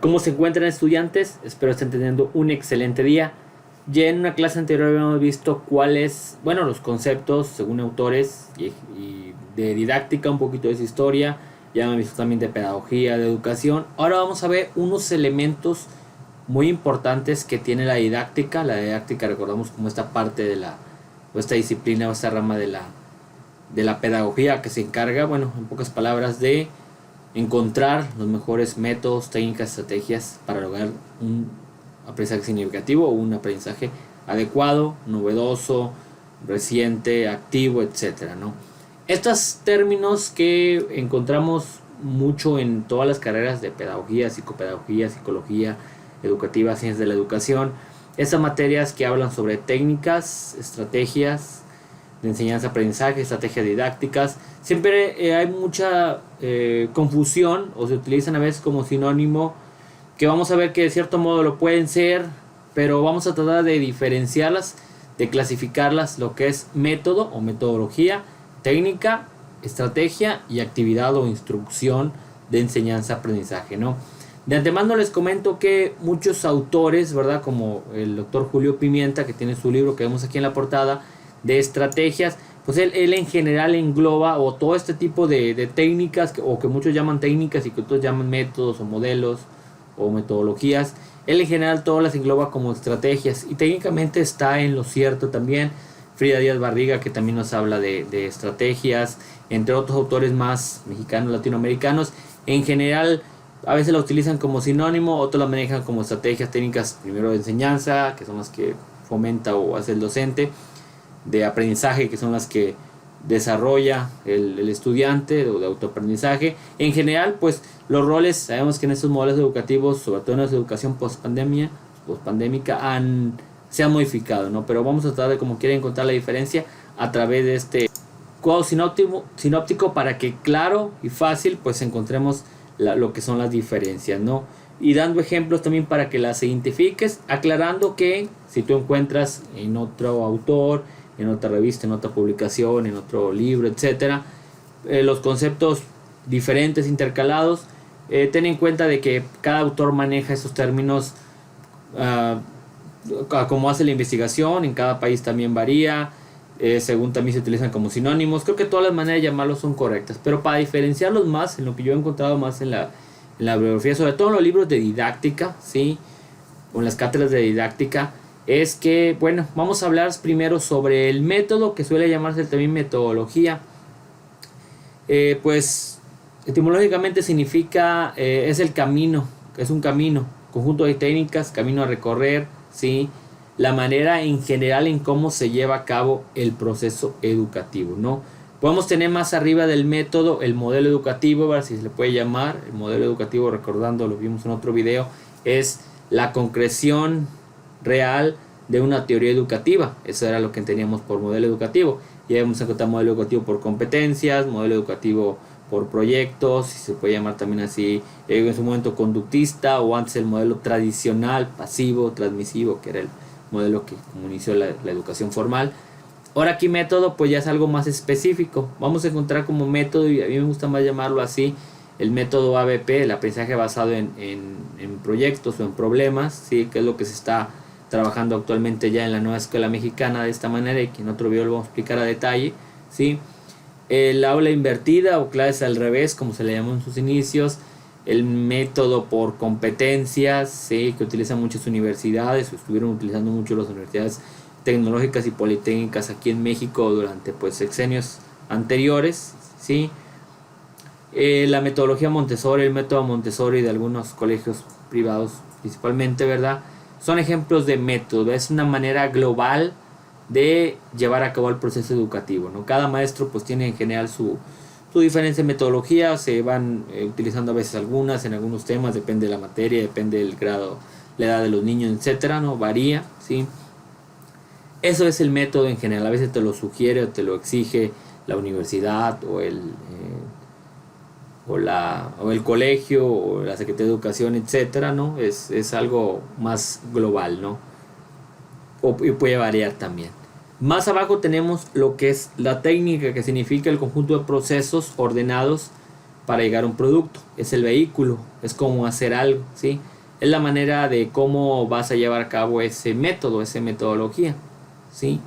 ¿Cómo se encuentran, estudiantes? Espero estén teniendo un excelente día. Ya en una clase anterior habíamos visto cuáles, los conceptos según autores y de didáctica, un poquito de su historia. Ya hemos visto también de pedagogía, de educación. Ahora vamos a ver unos elementos muy importantes que tiene la didáctica. La didáctica, recordamos, como esta parte de esta disciplina o esta rama de la pedagogía que se encarga, en pocas palabras, de encontrar los mejores métodos, técnicas, estrategias para lograr un aprendizaje significativo o un aprendizaje adecuado, novedoso, reciente, activo, etcétera, ¿no? Estos términos que encontramos mucho en todas las carreras de pedagogía, psicopedagogía, psicología educativa, ciencias de la educación, estas materias que hablan sobre técnicas, estrategias de enseñanza-aprendizaje, estrategias didácticas, siempre hay mucha confusión o se utilizan a veces como sinónimo, que vamos a ver que de cierto modo lo pueden ser, pero vamos a tratar de diferenciarlas, de clasificarlas, lo que es método o metodología, técnica, estrategia y actividad o instrucción de enseñanza-aprendizaje, ¿no? De antemano les comento que muchos autores, ¿verdad? Como el doctor Julio Pimienta, que tiene su libro que vemos aquí en la portada, de estrategias, pues él en general engloba o todo este tipo de técnicas, o que muchos llaman técnicas y que otros llaman métodos o modelos o metodologías. Él en general todas las engloba como estrategias y técnicamente está en lo cierto también. Frida Díaz Barriga, que también nos habla de estrategias, entre otros autores más mexicanos, latinoamericanos. En general a veces la utilizan como sinónimo, otros la manejan como estrategias, técnicas, primero de enseñanza, que son las que fomenta o hace el docente, de aprendizaje, que son las que desarrolla el estudiante, o de autoaprendizaje. En general, pues los roles, sabemos que en estos modelos educativos, sobre todo en la educación pospandémica, se han modificado, ¿no? Pero vamos a tratar de, como quiera, encontrar la diferencia a través de este cuadro sinóptico para que claro y fácil pues encontremos lo que son las diferencias, ¿no? Y dando ejemplos también para que las identifiques, aclarando que si tú encuentras en otro autor, en otra revista, en otra publicación, en otro libro, etcétera, los conceptos diferentes, intercalados, ten en cuenta de que cada autor maneja esos términos como hace la investigación, en cada país también varía, según también se utilizan como sinónimos. Creo que todas las maneras de llamarlos son correctas, pero para diferenciarlos más, en lo que yo he encontrado más en la bibliografía, sobre todo en los libros de didáctica, ¿sí? O en las cátedras de didáctica, es que, vamos a hablar primero sobre el método, que suele llamarse también metodología. Pues etimológicamente significa, es el camino, es un camino, conjunto de técnicas, camino a recorrer, ¿sí? La manera en general en cómo se lleva a cabo el proceso educativo, ¿no? Podemos tener más arriba del método el modelo educativo, ¿verdad? Si se le puede llamar. El modelo educativo, recordando, lo vimos en otro video, es la concreción real de una teoría educativa. Eso era lo que entendíamos por modelo educativo. Ya hemos encontrado modelo educativo por competencias, modelo educativo por proyectos, si se puede llamar también así, en su momento conductista, o antes el modelo tradicional, pasivo, transmisivo, que era el modelo que como inició la educación formal. Ahora aquí método pues ya es algo más específico. Vamos a encontrar como método, y a mí me gusta más llamarlo así, el método ABP, el aprendizaje basado en proyectos o en problemas, ¿sí? Que es lo que se está trabajando actualmente ya en la nueva escuela mexicana de esta manera, y que en otro video lo vamos a explicar a detalle, ¿sí? El aula invertida o clases al revés, como se le llamó en sus inicios, el método por competencias, ¿sí? Que utilizan muchas universidades, o estuvieron utilizando mucho las universidades tecnológicas y politécnicas aquí en México durante pues sexenios anteriores, ¿sí? La metodología Montessori, el método Montessori de algunos colegios privados principalmente, ¿verdad? Son ejemplos de método, es una manera global de llevar a cabo el proceso educativo, ¿no? Cada maestro pues tiene en general su diferente metodología, se van utilizando a veces algunas en algunos temas, depende de la materia, depende del grado, la edad de los niños, etcétera, ¿no? Varía, ¿sí? Eso es el método en general. A veces te lo sugiere o te lo exige la universidad o el colegio o la Secretaría de Educación, etcétera, ¿no? Es algo más global, ¿no? Y puede variar también. Más abajo tenemos lo que es la técnica, que significa el conjunto de procesos ordenados para llegar a un producto. Es el vehículo, es como hacer algo, ¿sí? es la manera de cómo vas a llevar a cabo ese método, esa metodología, ¿sí?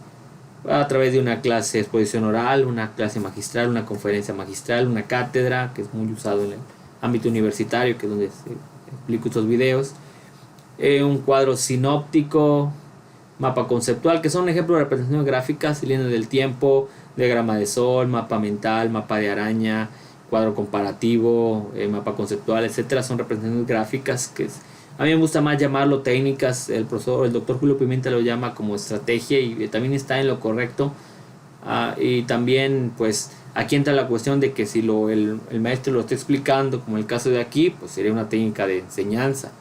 A través de una clase de exposición oral, una clase magistral, una conferencia magistral, una cátedra, que es muy usado en el ámbito universitario, que es donde explico estos videos, un cuadro sinóptico, mapa conceptual, que son ejemplos de representaciones gráficas, líneas del tiempo, diagrama de sol, mapa mental, mapa de araña, cuadro comparativo, mapa conceptual, etcétera. Son representaciones gráficas que a mí me gusta más llamarlo técnicas. El doctor Julio Pimienta lo llama como estrategia y también está en lo correcto. Y también pues aquí entra la cuestión de que si el maestro lo está explicando, como el caso de aquí, pues sería una técnica de enseñanza.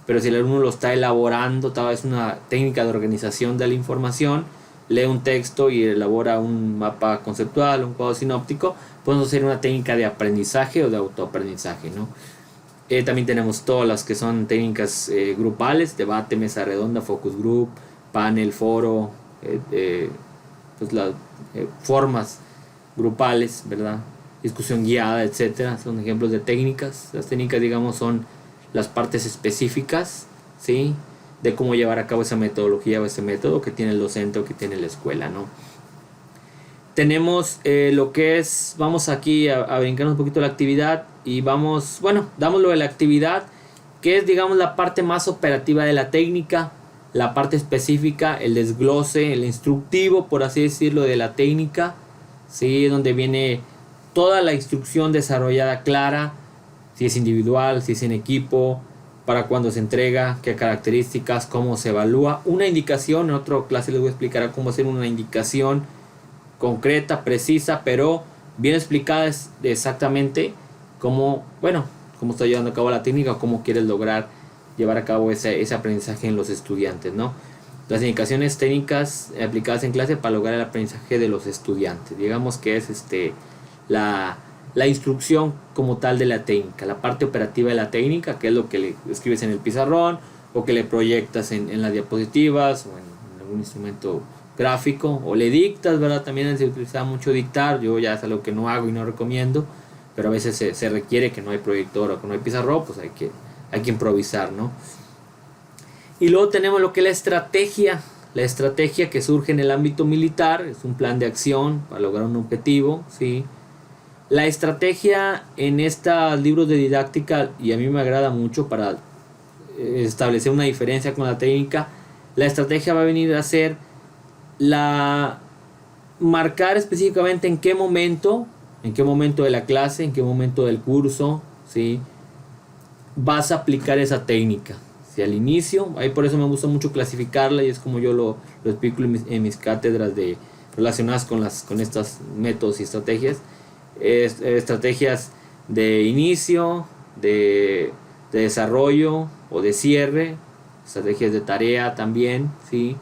Pero si el alumno lo está elaborando, tal vez una técnica de organización de la información, lee un texto y elabora un mapa conceptual, un cuadro sinóptico, podemos hacer una técnica de aprendizaje o de autoaprendizaje, ¿no? También tenemos todas las que son técnicas grupales: debate, mesa redonda, focus group, panel, foro, pues las formas grupales, ¿verdad? Discusión guiada, etcétera. Son ejemplos de técnicas. Las técnicas, digamos, son las partes específicas, ¿sí?, de cómo llevar a cabo esa metodología o ese método que tiene el docente o que tiene la escuela, ¿no? Tenemos lo que es, vamos aquí a brincarnos un poquito la actividad y vamos, bueno, damos lo de la actividad, que es, digamos, la parte más operativa de la técnica, la parte específica, el desglose, el instructivo, por así decirlo, de la técnica, ¿sí?, donde viene toda la instrucción desarrollada clara, si es individual, si es en equipo, para cuándo se entrega, qué características, cómo se evalúa. Una indicación, en otra clase les voy a explicar cómo hacer una indicación concreta, precisa, pero bien explicada exactamente cómo está llevando a cabo la técnica o cómo quieres lograr llevar a cabo ese aprendizaje en los estudiantes, ¿no? Las indicaciones técnicas aplicadas en clase para lograr el aprendizaje de los estudiantes. Digamos que es la instrucción como tal de la técnica, la parte operativa de la técnica, que es lo que le escribes en el pizarrón o que le proyectas en las diapositivas o en algún instrumento gráfico, o le dictas, ¿verdad? También se utiliza mucho dictar. Yo ya es algo que no hago y no recomiendo, pero a veces se requiere que no hay proyector o que no hay pizarrón, pues hay que improvisar, ¿no? Y luego tenemos lo que es la estrategia que surge en el ámbito militar. Es un plan de acción para lograr un objetivo, ¿sí? La estrategia en estos libros de didáctica, y a mí me agrada mucho para establecer una diferencia con la técnica, la estrategia va a venir a ser marcar específicamente en qué momento de la clase, en qué momento del curso, ¿sí?, vas a aplicar esa técnica. Si al inicio, ahí por eso me gusta mucho clasificarla, y es como yo lo explico en mis cátedras relacionadas con estos métodos y estrategias. Estrategias de inicio, de desarrollo o de cierre, estrategias de tarea también, ¿sí?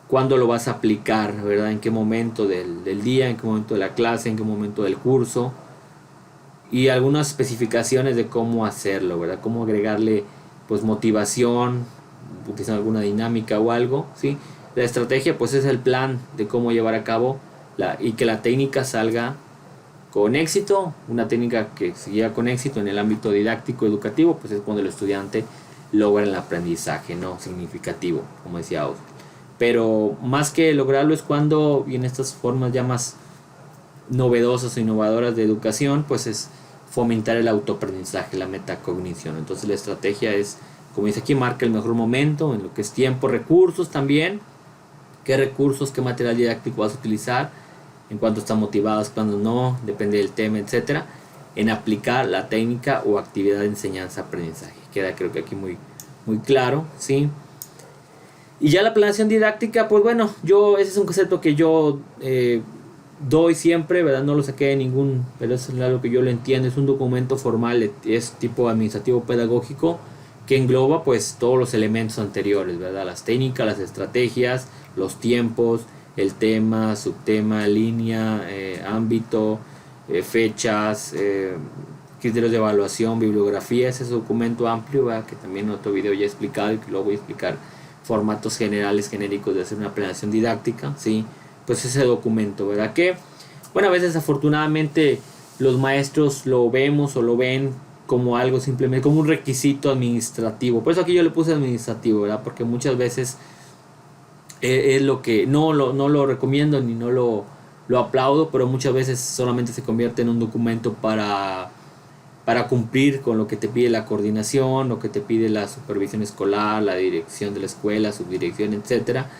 Cuándo lo vas a aplicar, ¿verdad? En qué momento del día, en qué momento de la clase, en qué momento del curso, y algunas especificaciones de cómo hacerlo, ¿verdad? Cómo agregarle pues motivación, utilizando alguna dinámica o algo, ¿sí? La estrategia pues es el plan de cómo llevar a cabo y que la técnica salga con éxito. Una técnica que se lleva con éxito en el ámbito didáctico educativo, pues es cuando el estudiante logra el aprendizaje, ¿no?, significativo, como decía Oscar. Pero más que lograrlo es cuando vienen estas formas ya más novedosas o innovadoras de educación, pues es fomentar el autoaprendizaje, la metacognición. Entonces la estrategia es, como dice aquí, marca el mejor momento en lo que es tiempo, recursos también, qué recursos, qué material didáctico vas a utilizar, en cuanto están motivados, cuando no, depende del tema, etcétera, en aplicar la técnica o actividad de enseñanza-aprendizaje. Queda, creo que aquí muy, muy claro, ¿sí? Y ya la planeación didáctica, pues bueno, ese es un concepto que yo doy siempre, ¿verdad? No lo saqué de ningún, pero es algo que yo lo entiendo. Es un documento formal, es tipo administrativo pedagógico, que engloba pues todos los elementos anteriores, ¿verdad? Las técnicas, las estrategias, los tiempos, el tema, subtema, línea, ámbito, fechas, criterios de evaluación, bibliografía. Ese documento amplio, ¿verdad?, que también en otro video ya he explicado y que luego voy a explicar formatos generales, genéricos de hacer una planeación didáctica, ¿sí? Pues ese documento, ¿verdad? Que, bueno, a veces afortunadamente los maestros lo vemos o lo ven como algo simplemente, como un requisito administrativo. Por eso aquí yo le puse administrativo, ¿verdad? Porque muchas veces es lo que no lo recomiendo ni no lo aplaudo, pero muchas veces solamente se convierte en un documento para cumplir con lo que te pide la coordinación, lo que te pide la supervisión escolar, la dirección de la escuela, subdirección, etcétera.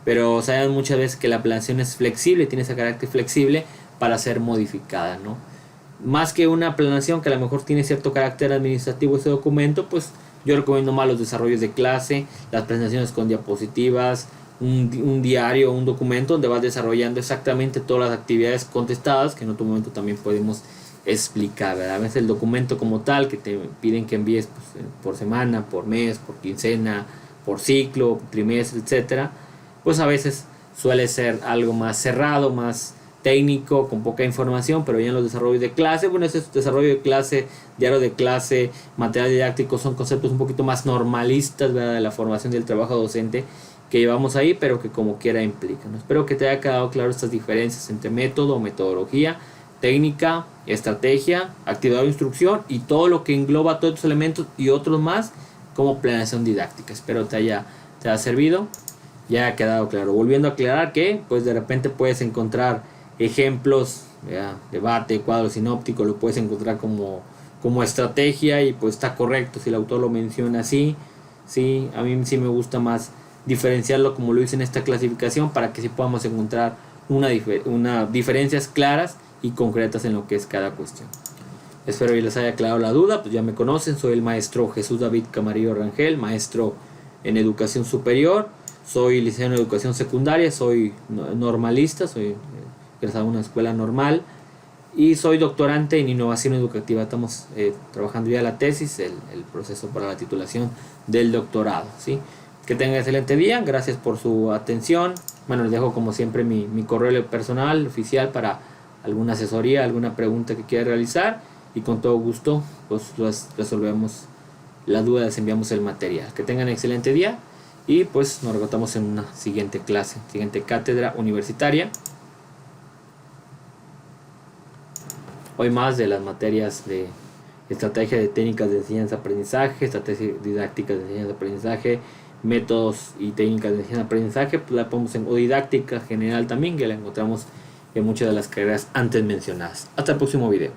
Pero sabemos muchas veces que la planeación es flexible, tiene ese carácter flexible para ser modificada, ¿no? Más que una planeación que a lo mejor tiene cierto carácter administrativo ese documento, pues yo recomiendo más los desarrollos de clase, las presentaciones con diapositivas, un diario, un documento donde vas desarrollando exactamente todas las actividades contestadas que en otro momento también podemos explicar, ¿verdad? A veces el documento como tal que te piden que envíes pues, por semana, por mes, por quincena, por ciclo, trimestre, etcétera, pues a veces suele ser algo más cerrado, más técnico, con poca información, pero ya en los desarrollos de clase, bueno, ese desarrollo de clase, diario de clase, material didáctico, son conceptos un poquito más normalistas, ¿verdad? De la formación del trabajo docente que llevamos ahí, pero que como quiera implican, ¿no? Espero que te haya quedado claro estas diferencias entre método, metodología, técnica, estrategia, actividad de instrucción y todo lo que engloba todos estos elementos y otros más como planeación didáctica. Espero te haya servido, ya ha quedado claro. Volviendo a aclarar que pues de repente puedes encontrar ejemplos, ¿verdad? Debate, cuadro sinóptico, lo puedes encontrar como estrategia y pues está correcto si el autor lo menciona así. Sí, a mí sí me gusta más diferenciarlo como lo hice en esta clasificación para que sí podamos encontrar una diferencias claras y concretas en lo que es cada cuestión. Espero que les haya aclarado la duda. Pues ya me conocen, soy el maestro Jesús David Camarillo Rangel, maestro en educación superior, soy licenciado en educación secundaria, soy normalista, soy egresado en una escuela normal y soy doctorante en innovación educativa. Estamos trabajando ya la tesis, el proceso para la titulación del doctorado, ¿sí? Que tengan excelente día, gracias por su atención. Bueno, les dejo como siempre mi correo personal oficial para alguna asesoría, alguna pregunta que quiera realizar y con todo gusto pues resolvemos las dudas, les enviamos el material. Que tengan excelente día y pues nos encontramos en una siguiente clase, siguiente cátedra universitaria. Hoy más de las materias de estrategia de técnicas de enseñanza-aprendizaje, estrategia didácticas de enseñanza-aprendizaje, métodos y técnicas de enseñanza-aprendizaje, pues la ponemos o didáctica general también, que la encontramos en muchas de las carreras antes mencionadas. Hasta el próximo video.